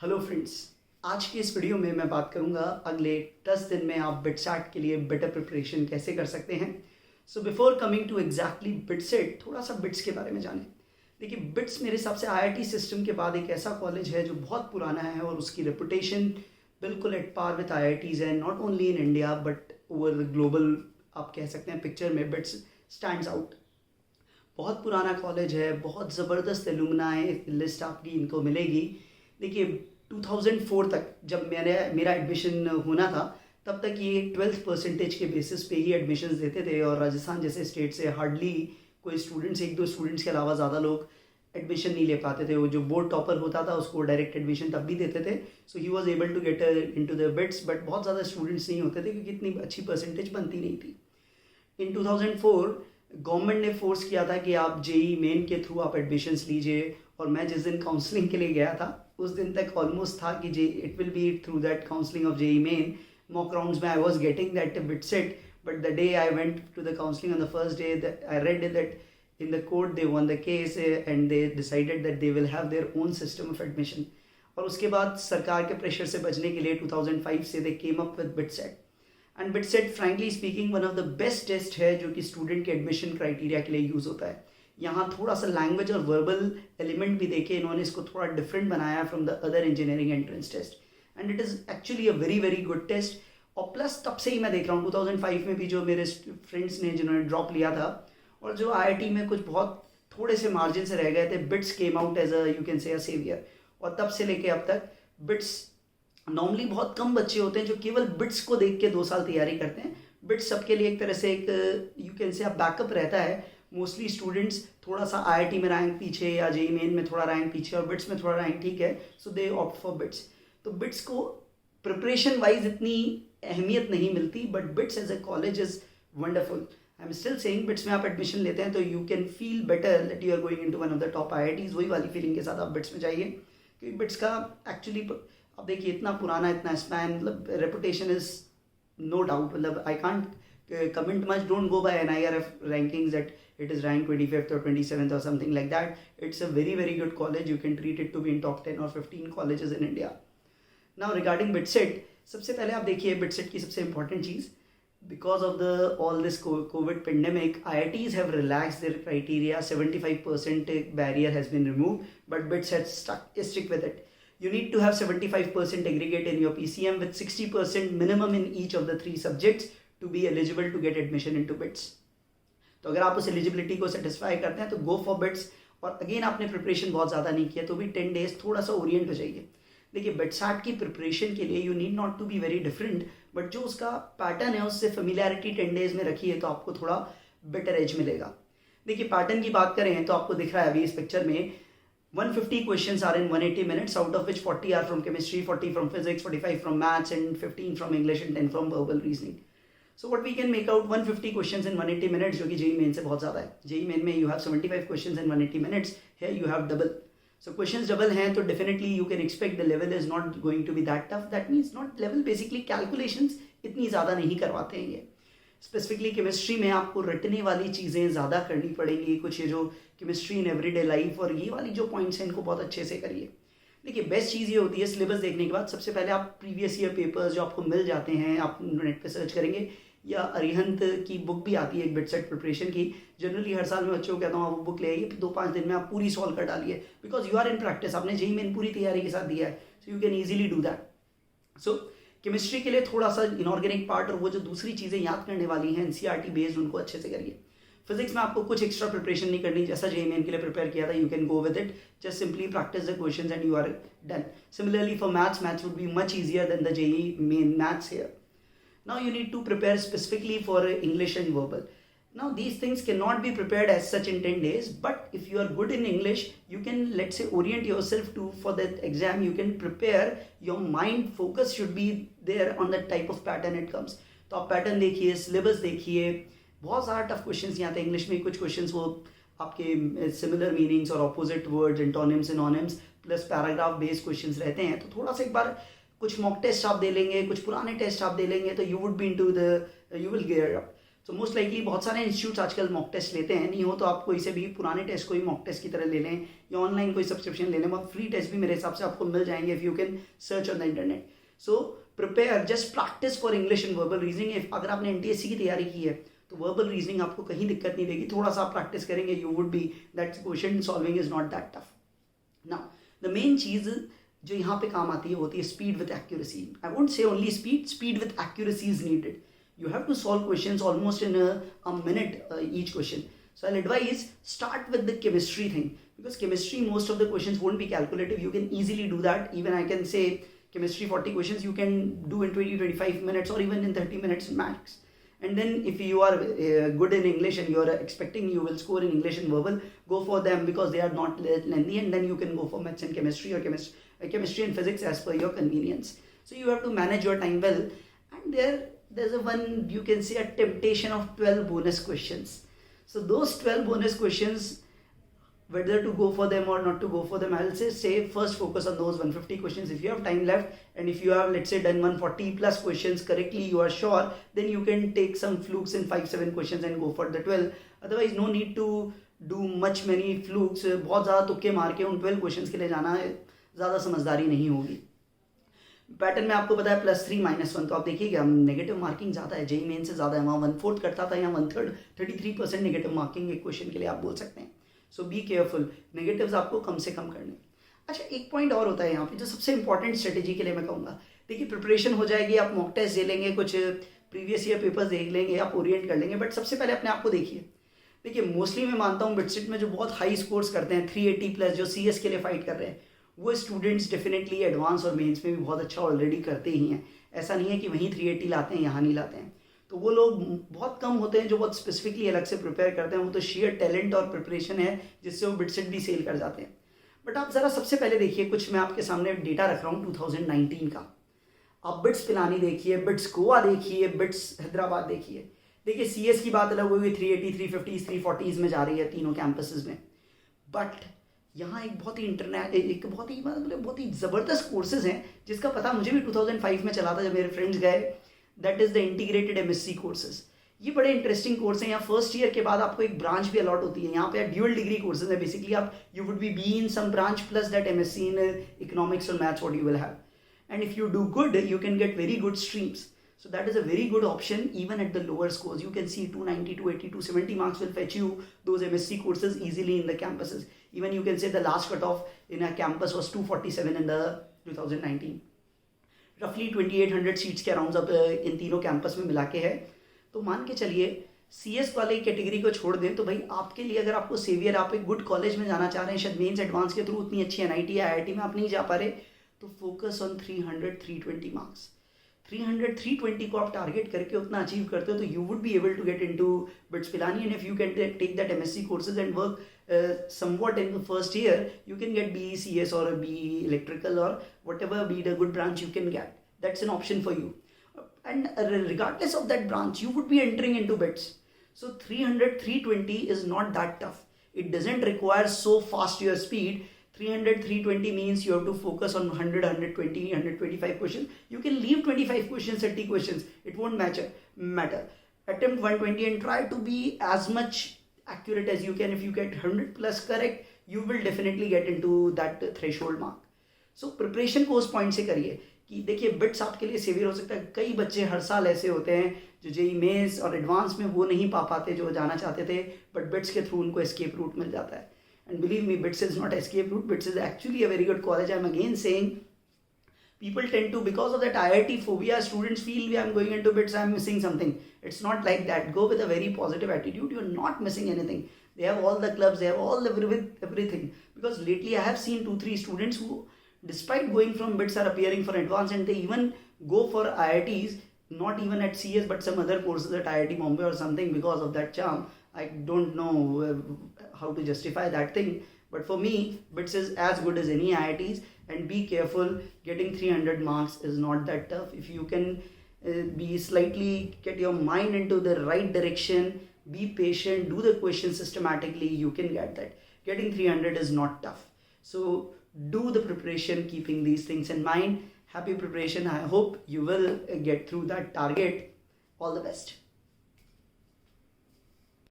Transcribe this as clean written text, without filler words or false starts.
Hello friends. आज की इस वीडियो में मैं बात करूंगा अगले 10 दिन में आप बिटसैट के लिए बेटर प्रिपरेशन कैसे कर सकते हैं। So before coming to exactly BITSAT, थोड़ा सा बिट्स के बारे में जानें। देखिए, बिट्स मेरे हिसाब से आईआईटी सिस्टम के बाद एक ऐसा कॉलेज है जो बहुत पुराना है और उसकी रेपुटेशन बिल्कुल एट पार विथ आईआईटीज़ है, not only in India but over the global. आप कह सकते हैं पिक्चर में बिट्स स्टैंड्स आउट। बहुत पुराना कॉलेज है, बहुत ज़बरदस्त एलुमनाई लिस्ट आपकी इनको मिलेगी। देखिए, 2004 तक जब मेरा एडमिशन होना था, तब तक ये 12th परसेंटेज के बेसिस पे ही एडमिशन्स देते थे और राजस्थान जैसे स्टेट से हार्डली कोई स्टूडेंट्स, एक दो स्टूडेंट्स के अलावा ज़्यादा लोग एडमिशन नहीं ले पाते थे। वो जो बोर्ड टॉपर होता था उसको डायरेक्ट एडमिशन तब भी देते थे। So he was able to get into the BITS, but बहुत ज़्यादा स्टूडेंट्स नहीं होते थे क्योंकि इतनी अच्छी परसेंटेज बनती नहीं थी। इन 2004 गवर्नमेंट ने फोर्स किया था कि आप जेई मेन के थ्रू आप एडमिशन्स लीजिए, और मैं जिस दिन काउंसलिंग के लिए गया था उस दिन तक ऑलमोस्ट था कि जे it will be through that counselling of JEE Main. Mock rounds में I was getting that BITS seat, but the day I went to the counselling on the first day I read that in the court they won the case and they decided that they will have their own system of admission। और उसके बाद सरकार के pressure से बचने के लिए 2005 से they came up with BITSET। And BITSET frankly speaking one of the best test है जो कि स्टूडेंट के एडमिशन क्राइटेरिया के लिए यूज़ होता है। यहाँ थोड़ा सा लैंग्वेज और वर्बल एलिमेंट भी देखे इन्होंने इसको थोड़ा डिफरेंट बनाया from the other engineering entrance test, and it is actually a very very good test. और प्लस तब से ही मैं देख रहा हूँ 2005 में भी जो मेरे फ्रेंड्स ने जिन्होंने ड्रॉप लिया था और जो आईआईटी में कुछ बहुत थोड़े से मार्जिन से रह गए थे, BITS came out as a you can say a saviour. और तब से लेके अब तक बिट्स, नॉर्मली बहुत कम बच्चे होते हैं जो केवल बिट्स को देख के 2 साल तैयारी करते हैं। बिट्स सबके लिए एक तरह से एक यू कैन से बैकअप रहता है। मोस्टली स्टूडेंट्स थोड़ा सा आईआईटी में रैंक पीछे या जेई मेन में थोड़ा रैंक पीछे और बिट्स में थोड़ा रैंक ठीक है, so they opt for BITS. तो बिट्स को प्रिपरेशन वाइज इतनी अहमियत नहीं मिलती, but BITS as a college is wonderful. I am still saying BITS में आप एडमिशन लेते हैं तो you can feel better that you are going into one of the top IITs. वही वाली फीलिंग के साथ आप बिट्स में जाइए, क्योंकि बिट्स का एक्चुअली अब देखिए इतना पुराना, इतना स्पैन, मतलब रेपुटेशन इज नो डाउट। मतलब I can't comment much, don't go by NIRF rankings that it is ranked 25th or 27th or something like that. It's a very very good college. You can treat it to be in top 10 or 15 colleges in India. Now regarding BITSET, सबसे पहले आप देखिए BITSET की सबसे important cheese, because of the all this COVID pandemic, IITs have relaxed their criteria. 75% barrier has been removed, but BITSET stick with it. You need to have 75% aggregate in your PCM with 60% minimum in each of the 3 subjects to be eligible to get admission into BITS। तो अगर आप उस eligibility को satisfy करते हैं तो go for bits. और again आपने प्रिपरेशन बहुत ज़्यादा नहीं किया तो भी 10 डेज थोड़ा सा ओरिएंट हो जाइए। देखिए, बिटसैट की प्रिपरेशन के लिए you need not to be very different, but जो उसका पैटर्न है उससे फेमिलियरिटी 10 डेज में रखिए तो आपको थोड़ा बेटर एज मिलेगा। देखिए, पैटर्न की बात करें तो आपको दिख रहा है अभी इस पिक्चर में 150 questions are in 180 minutes, out of which 40 are from chemistry, 40 from physics, 45 from maths and 15 from English and 10 from verbal reasoning. So what we can make out 150 questions in 180 minutes, जो कि JEE main से बहुत ज़्यादा है। JEE main में you have 75 questions in 180 minutes, here you have double। So questions double हैं तो definitely you can expect the level is not going to be that tough। That means not level, basically calculations इतनी ज़्यादा नहीं करवाते हैं ये। Specifically chemistry में आपको रटने वाली चीज़ें ज़्यादा करनी पड़ेंगी, कुछ ये जो केमिस्ट्री इन एवरीडे लाइफ और ये वाली जो पॉइंट्स हैं इनको बहुत अच्छे से करिए। देखिए, बेस्ट चीज़ ये होती है सिलेबस देखने के बाद सबसे पहले आप प्रीवियस ईयर पेपर्स जो आपको मिल जाते हैं आप नेट पे सर्च करेंगे, या अरिहंत की बुक भी आती है एक बिटसेट प्रिपरेशन की। जनरली हर साल मैं बच्चों को कहता हूँ आप वो बुक ले आइए, 2-5 दिन में आप पूरी सॉल्व कर डालिए, because you are in practice, आपने जेई मेन पूरी तैयारी के साथ दिया है, so you can easily do that. So chemistry के लिए थोड़ा सा इनऑर्गेनिक पार्ट और वो जो दूसरी चीज़ें याद करने वाली हैं NCERT बेस्ड, उनको अच्छे से करिए। फिजिक्स में आपको कुछ एक्स्ट्रा प्रिपरेशन नहीं करनी, जैसा जेई मेन के लिए प्रिपेयर किया था you can go with it, just simply practice the questions and you are done. Similarly for maths would be much easier than the JEE Main maths here. Now you need to prepare specifically for English and verbal. Now these things cannot be prepared as such in 10 days, but if you are good in English, you can, let's say, orient yourself to for that exam. You can prepare, your mind focus should be there on the type of pattern it comes। तो आप pattern देखिए, syllabus देखिए, बहुत सारा tough questions यहाँ थे। English में कुछ क्वेश्चंस वो आपके सिमिलर मीनिंग्स और opposite words, antonyms, synonyms plus paragraph based questions रहते हैं, तो थोड़ा सा एक बार कुछ मॉक टेस्ट आप दे लेंगे, कुछ पुराने टेस्ट आप दे लेंगे तो you would B into the, you will gear up. So most likely बहुत सारे इंस्टीट्यूट्स आजकल मॉक टेस्ट लेते हैं, नहीं हो तो आप कोई से भी पुराने टेस्ट को ही मॉक टेस्ट की तरह ले लें या ऑनलाइन कोई सब्सक्रिप्शन ले लें, बहुत फ्री टेस्ट भी मेरे हिसाब से आपको मिल जाएंगे if you can search on the internet. So prepare, just practice for English and verbal reasoning. अगर आपने एनटीएससी की तैयारी की है तो वर्बल रीजनिंग आपको कहीं दिक्कत नहीं देगी, थोड़ा सा आप प्रैक्टिस करेंगे, you would be that question solving is not that tough. Now the main चीज़ जो यहाँ पे काम आती है होती है speed with accuracy. I won't say only speed, speed with accuracy is needed. You have to solve questions almost in a minute each question. So I'll advise start with the chemistry thing, because chemistry most of the questions won't be calculative. You can easily do that. Even I can say chemistry 40 questions you can do in 20-25 minutes or even in 30 minutes max. And then if you are good in English and you are expecting you will score in English and verbal, go for them because they are not lengthy, and then you can go for maths and chemistry or chemistry and physics as per your convenience. So you have to manage your time well. And there's a one, you can say, a temptation of 12 bonus questions. So those 12 bonus questions, whether to go for them or not to go for them, I'll say first focus on those 150 questions if you have time left. And if you have, let's say, done 140 plus questions correctly, you are sure, then you can take some flukes in 5-7 questions and go for the 12. Otherwise no need to do many flukes. बहुत ज़्यादा तुक्के मार के उन 12 questions के लिए जाना ज़्यादा समझदारी नहीं होगी. पैटर्न में आपको पता है +3 -1, तो आप देखिएगा नेगेटिव मार्किंग ज़्यादा है, जेई मेन से ज़्यादा है. वहाँ 1/4 करता था, यहाँ 1/3, 33% नेगेटिव मार्किंग एक क्वेश्चन के लिए आप बोल सकते हैं. सो बी केयरफुल, नेगेटिव्स आपको कम से कम करने. अच्छा, एक पॉइंट और होता है यहाँ पे जो सबसे इंपॉर्टेंट स्ट्रेटेजी के लिए मैं कहूँगा. देखिए, प्रिपरेशन हो जाएगी, आप मॉक टेस्ट दे लेंगे, कुछ प्रीवियस ईयर पेपर्स देख लेंगे, आप ओरिएंट कर लेंगे, बट सबसे पहले अपने आप को देखिए. देखिए, मोस्टली मैं मानता हूँ बिटसिट में जो बहुत हाई स्कोर्स करते हैं 380+ जो CS के लिए फाइट कर रहे हैं, वो स्टूडेंट्स डेफिनेटली एडवांस और मेंस में भी बहुत अच्छा ऑलरेडी करते ही हैं. ऐसा नहीं है कि वहीं 380 लाते हैं, यहाँ नहीं लाते हैं. तो वो लोग बहुत कम होते हैं जो बहुत स्पेसिफिकली अलग से प्रिपेयर करते हैं. वो तो शेयर टैलेंट और प्रिपरेशन है जिससे वो बिटसिट भी सेल कर जाते हैं. बट आप ज़रा सबसे पहले देखिए, कुछ मैं आपके सामने डेटा रख रहा हूँ 2019 का. आप बिट्स पिलानी देखिए, बिट्स गोवा देखिए, बिट्स हैदराबाद देखिए. देखिए, CS की बात अलग हुई, 380, 350, 340 में जा रही है तीनों कैंपसेस में. बट यहाँ एक बहुत ही ज़बरदस्त कोर्सेज हैं जिसका पता मुझे भी 2005 में चला था जब मेरे फ्रेंड्स गए. That is the integrated MSc courses. ये बड़े इंटरेस्टिंग कोर्स हैं. यहाँ फर्स्ट ईयर के बाद आपको एक ब्रांच भी अलॉट होती है. यहाँ पे ड्यूअल डिग्री कोर्सेज है. बेसिकली आप you would be in some branch plus that MSc in economics और maths what you will have. And if you do good you can get very good streams. So that is a very good option even at the lower scores. You can see 290, 280, 270 marks will fetch you those MSc courses easily in the campuses. Even you can say the last cutoff in a campus was 247 in the 2019. Roughly 2800 seats के around अब इन तीनों campus में मिला के है. तो मान के चलिए CS वाले कैटेगरी को छोड़ दें तो भाई आपके लिए, अगर आपको सेवियर, आप एक गुड कॉलेज में जाना चाह रहे हैं, शायद मेंस एडवांस के थ्रू उतनी अच्छी NIT या IIT में आप नहीं जा पा रहे, तो फोकस ऑन 300, 320 मार्क्स. 300, 320 को आप टारगेट करके उतना अचीव करते हो तो you would be able to get into BITS Pilani. And if you can take that MSc courses and work somewhat in the first year, you can get BE CS or BE electrical or whatever be the good branch you can get. That's an option for you. And regardless of that branch, you would be entering into bits. So 300, 320 is not that tough. It doesn't require so fast your speed. 300, 320 means you have to focus on 100, 120, 125 questions. You can leave 25 questions, 30 questions. It won't matter. Attempt 120 and try to be as much accurate as you can. If you get 100 plus correct, you will definitely get into that threshold mark. So preparation को उस point से करिए कि देखिए bits आपके लिए saviour हो सकता है. कई बच्चे हर साल ऐसे होते हैं जो जेई मेंस और एडवांस में वो नहीं पा पाते जो जाना चाहते थे, बट बिट्स के थ्रू उनको एस्केप रूट मिल जाता है. And believe me, BITS is not escape route. BITS is actually a very good college. I'm again saying people tend to, because of that IIT phobia, students feel I'm going into BITS, I'm missing something. It's not like that. Go with a very positive attitude. You're not missing anything. They have all the clubs. They have all everything. Because lately I have seen 2-3 students who, despite going from BITS, are appearing for advanced, and they even go for IITs, not even at CS, but some other courses at IIT Bombay or something because of that charm. I don't know how to justify that thing, but for me, BITS is as good as any IITs. And be careful, getting 300 marks is not that tough. If you can get your mind into the right direction, be patient, do the question systematically, you can get that. Getting 300 is not tough. So do the preparation keeping these things in mind. Happy preparation. I hope you will get through that target. All the best.